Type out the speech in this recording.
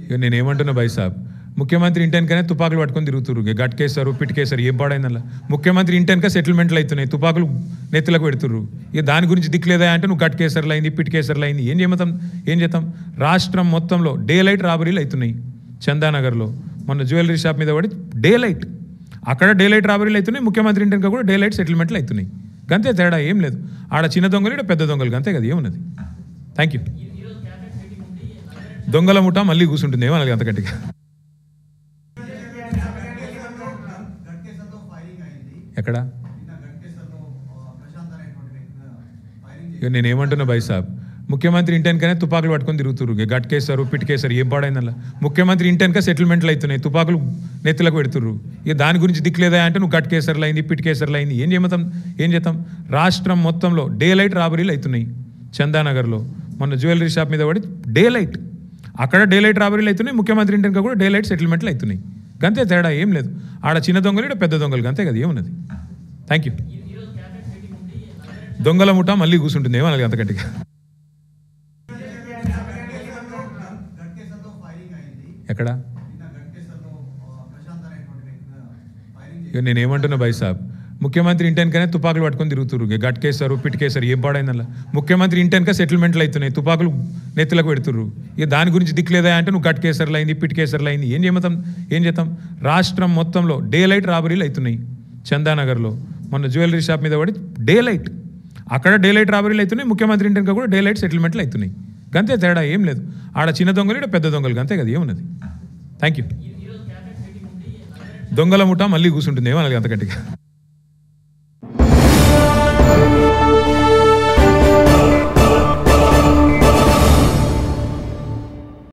ఇక నేనేమంటున్నా భాయ్ సాబ్, ముఖ్యమంత్రి ఇంటెనకనే తుపాకులు పట్టుకొని తిరుగుతురు, గట్కేస్తారు పిటికేస్తారు, ఏం పాడైందల్లా. ముఖ్యమంత్రి ఇంటెనక సెటిల్మెంట్లు అవుతున్నాయి, తుపాకులు నెత్తులకు పెడుతుర్రు. ఇక దాని గురించి దిక్కులేదా అంటే నువ్వు గట్కేసర్లు అయింది, పిటికేసర్లు అయింది, ఏం చేద్దాం. రాష్ట్రం మొత్తంలో డే లైట్ రాబరీలు అవుతున్నాయి. చందానగర్లో మొన్న జ్యువెలరీ షాప్ మీద పడి డే లైట్, అక్కడ డే లైట్ రాబరీలు అవుతున్నాయి. ముఖ్యమంత్రి ఇంటెనక కూడా డే లైట్ సెటిల్మెంట్లు అవుతున్నాయి. గంతే తేడా, ఏం లేదు. ఆడ చిన్న దొంగలు, ఇక్కడ పెద్ద దొంగలు, గంతే కదా, ఏమున్నది. Thank you. దొంగల ముఠా మళ్ళీ కూర్చుంటుంది, ఏమనాలి అంతకంటే. ఎక్కడ ఇక నేనేమంటున్నా భాయ్ సాబ్, ముఖ్యమంత్రి ఇంటెనకనే తుపాకులు పట్టుకొని తిరుగుతురు, గట్కేస్తారు పిటికేస్తారు, ఏం పాడైందల్లా. ముఖ్యమంత్రి ఇంటెనక సెటిల్మెంట్లు అవుతున్నాయి, తుపాకులు నెత్తులకు పెడుతుర్రు. ఇక దాని గురించి దిక్కులేదా అంటే నువ్వు గట్కేసర్లు అయింది, పిటికేసర్లు అయింది, ఏం చేద్దాం. రాష్ట్రం మొత్తంలో డే లైట్ రాబరీలు అవుతున్నాయి. చందానగర్లో మొన్న జ్యువెలరీ షాప్ మీద పడి డే లైట్, అక్కడ డే లైట్ రాబరీలు అవుతున్నాయి. ముఖ్యమంత్రి ఇంటెనక కూడా డే లైట్ సెటిల్మెంట్లు అవుతున్నాయి. గంతే తేడా, ఏం లేదు. ఆడ చిన్న దొంగలు, ఇక్కడ పెద్ద దొంగలు, గంతే కదా, ఏమున్నది. Thank you. దొంగల ముఠా మళ్ళీ కూర్చుంటుంది, ఏమనాలి అంతకంటే. ఎక్కడ ఇక నేనేమంటున్నా భాయ్ సాబ్, ముఖ్యమంత్రి ఇంటెనకనే తుపాకులు పట్టుకొని తిరుగుతురు, గట్కేస్తారు పిటికేస్తారు, ఏం పాడైందల్లా. ముఖ్యమంత్రి ఇంటెనక సెటిల్మెంట్లు అవుతున్నాయి, తుపాకులు నెత్తులకు పెడుతుర్రు. ఇక దాని గురించి దిక్కులేదా అంటే నువ్వు గట్కేసర్లు అయింది, పిటికేసర్లు అయింది, ఏం చేద్దాం. రాష్ట్రం మొత్తంలో డే లైట్ రాబరీలు అవుతున్నాయి. చందానగర్లో మొన్న జ్యువెలరీ షాప్ మీద పడి డే లైట్, అక్కడ డే లైట్ రాబరీలు అవుతున్నాయి. ముఖ్యమంత్రి ఇంటెనక కూడా డే లైట్ సెటిల్మెంట్లు అవుతున్నాయి. గంతే తేడా, ఏం లేదు. ఆడ చిన్న దొంగలు, ఇక్కడ పెద్ద దొంగలు, గంతే కదా, ఏమున్నది. Thank you. దొంగల ముఠా మళ్ళీ కూర్చుంటుంది, ఏమనాలి అంతకంటే.